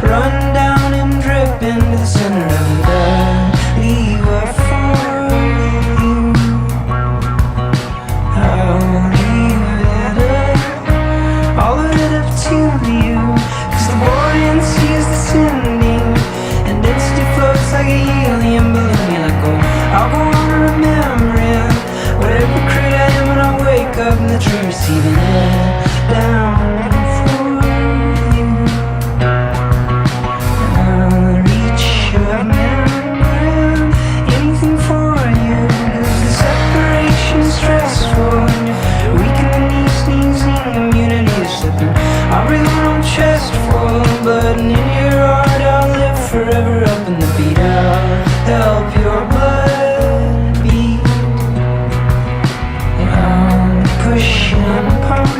run down and drip into the center of your body. What for you? I'll leave it up, all of it up to you. 'Cause the buoyancy is descending, and density floats like a helium balloon. You're like, oh, I'll go on remembering whatever crate I am when I wake up in the tree receiving it down for you. I'll reach up now, anything for you. 'Cause the separation's stressful, and you're weak in the knees, sneezing, immunity is slipping. I'll bring my own chest full, but in your heart I'll live forever up in the beat. I'll help your blood beat. I'll push and pump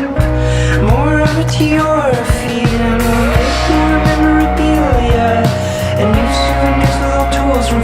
more of it to your feet, and we'll make you remember memorabilia and new souvenirs with little tools from